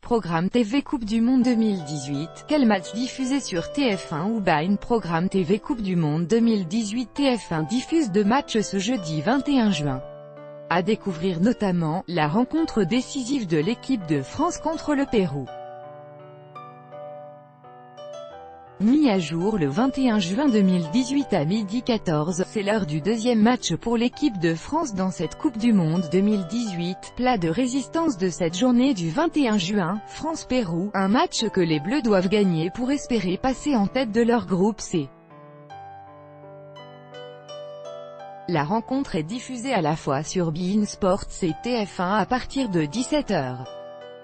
Programme TV Coupe du Monde 2018, quel match diffusé sur TF1 ou beIN? Programme TV Coupe du Monde 2018. TF1 diffuse 2 matchs ce jeudi 21 juin. À découvrir notamment, la rencontre décisive de l'équipe de France contre le Pérou. Mis à jour le 21 juin 2018 à 12h14, c'est l'heure du deuxième match pour l'équipe de France dans cette Coupe du Monde 2018, plat de résistance de cette journée du 21 juin, France-Pérou, un match que les Bleus doivent gagner pour espérer passer en tête de leur groupe C. La rencontre est diffusée à la fois sur beIN Sports et TF1 à partir de 17h.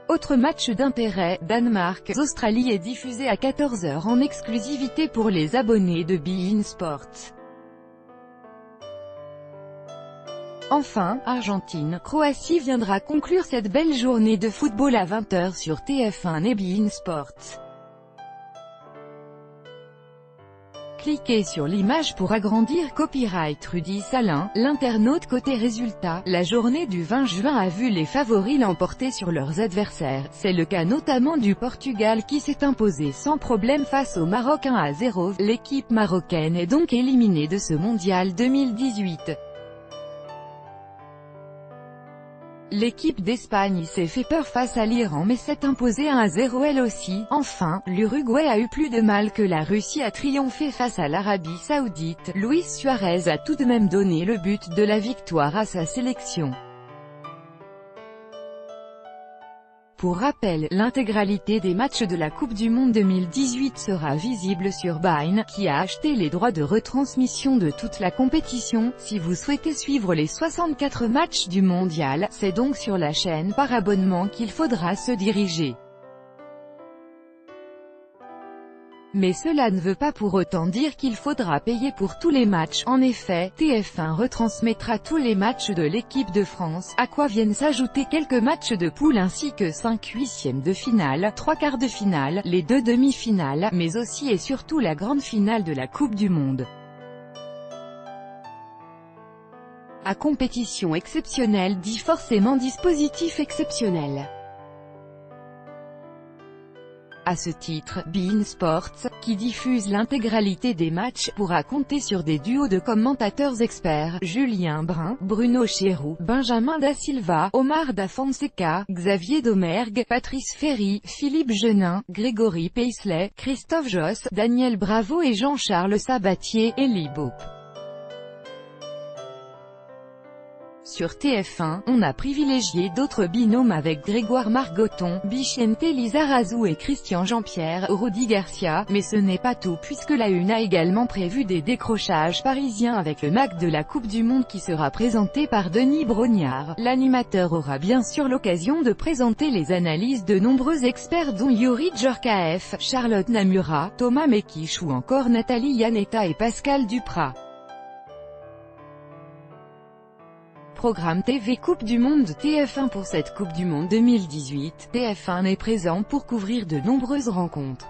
Autre match d'intérêt, Danemark-Australie est diffusé à 14h en exclusivité pour les abonnés de beIN Sports. Enfin, Argentine-Croatie viendra conclure cette belle journée de football à 20h sur TF1 et beIN Sports. Cliquez sur l'image pour agrandir. Copyright Rudy Salin, l'internaute. Côté résultat, la journée du 20 juin a vu les favoris l'emporter sur leurs adversaires. C'est le cas notamment du Portugal qui s'est imposé sans problème face au Maroc 1-0. L'équipe marocaine est donc éliminée de ce mondial 2018. L'équipe d'Espagne s'est fait peur face à l'Iran mais s'est imposée 1-0 elle aussi. Enfin, l'Uruguay a eu plus de mal que la Russie à triompher face à l'Arabie Saoudite. Luis Suarez a tout de même donné le but de la victoire à sa sélection. Pour rappel, l'intégralité des matchs de la Coupe du Monde 2018 sera visible sur beIN, qui a acheté les droits de retransmission de toute la compétition. Si vous souhaitez suivre les 64 matchs du mondial, c'est donc sur la chaîne par abonnement qu'il faudra se diriger. Mais cela ne veut pas pour autant dire qu'il faudra payer pour tous les matchs. En effet, TF1 retransmettra tous les matchs de l'équipe de France, à quoi viennent s'ajouter quelques matchs de poule ainsi que 5 huitièmes de finale, 3 quarts de finale, les 2 demi-finales, mais aussi et surtout la grande finale de la Coupe du Monde. À compétition exceptionnelle dit forcément dispositif exceptionnel. À ce titre, beIN Sports, qui diffuse l'intégralité des matchs, pourra compter sur des duos de commentateurs experts, Julien Brun, Bruno Chéroux, Benjamin da Silva, Omar da Fonseca, Xavier Domergue, Patrice Ferry, Philippe Genin, Grégory Paisley, Christophe Josse, Daniel Bravo et Jean-Charles Sabatier, Elie Bope. Sur TF1, on a privilégié d'autres binômes avec Grégoire Margoton, Bichente Lizarazu et Christian Jean-Pierre, Rudy Garcia, mais ce n'est pas tout puisque la Une a également prévu des décrochages parisiens avec le MAC de la Coupe du Monde qui sera présenté par Denis Brognard. L'animateur aura bien sûr l'occasion de présenter les analyses de nombreux experts dont Yuri Djorkaeff, Charlotte Namura, Thomas Mekich ou encore Nathalie Yanetta et Pascal Duprat. Programme TV Coupe du Monde TF1. Pour cette Coupe du Monde 2018, TF1 est présent pour couvrir de nombreuses rencontres.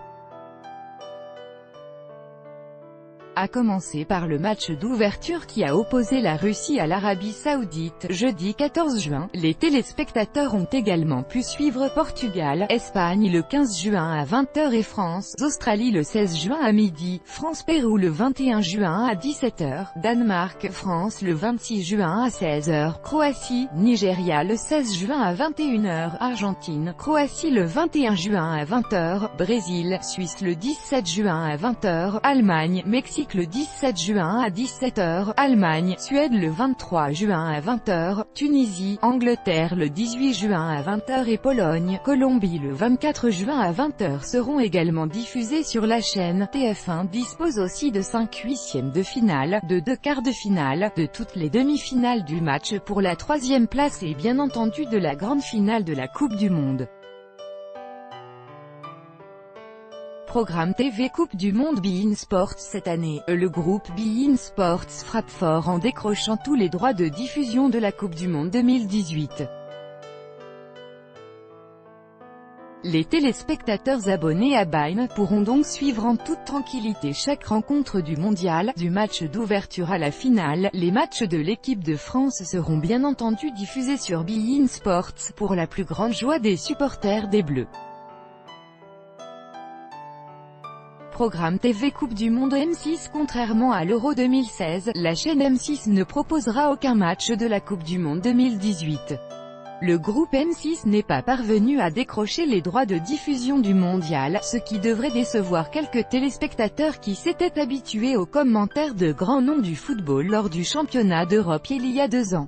À commencer par le match d'ouverture qui a opposé la Russie à l'Arabie Saoudite, jeudi 14 juin. Les téléspectateurs ont également pu suivre Portugal-Espagne le 15 juin à 20h et France-Australie le 16 juin à midi, France-Pérou le 21 juin à 17h, Danemark-France le 26 juin à 16h, Croatie-Nigeria le 16 juin à 21h, Argentine-Croatie le 21 juin à 20h, Brésil-Suisse le 17 juin à 20h, Allemagne-Mexique le 17 juin à 17h, Allemagne-Suède le 23 juin à 20h, Tunisie-Angleterre le 18 juin à 20h et Pologne-Colombie le 24 juin à 20h seront également diffusés sur la chaîne. TF1 dispose aussi de 5 huitièmes de finale, de 2 quarts de finale, de toutes les demi-finales du match pour la 3e place et bien entendu de la grande finale de la Coupe du Monde. Programme TV Coupe du Monde beIN Sports. Cette année, le groupe beIN Sports frappe fort en décrochant tous les droits de diffusion de la Coupe du Monde 2018. Les téléspectateurs abonnés à Bein pourront donc suivre en toute tranquillité chaque rencontre du mondial, du match d'ouverture à la finale. Les matchs de l'équipe de France seront bien entendu diffusés sur beIN Sports, pour la plus grande joie des supporters des Bleus. Programme TV Coupe du Monde M6. Contrairement à l'Euro 2016, la chaîne M6 ne proposera aucun match de la Coupe du Monde 2018. Le groupe M6 n'est pas parvenu à décrocher les droits de diffusion du mondial, ce qui devrait décevoir quelques téléspectateurs qui s'étaient habitués aux commentaires de grands noms du football lors du championnat d'Europe il y a 2 ans.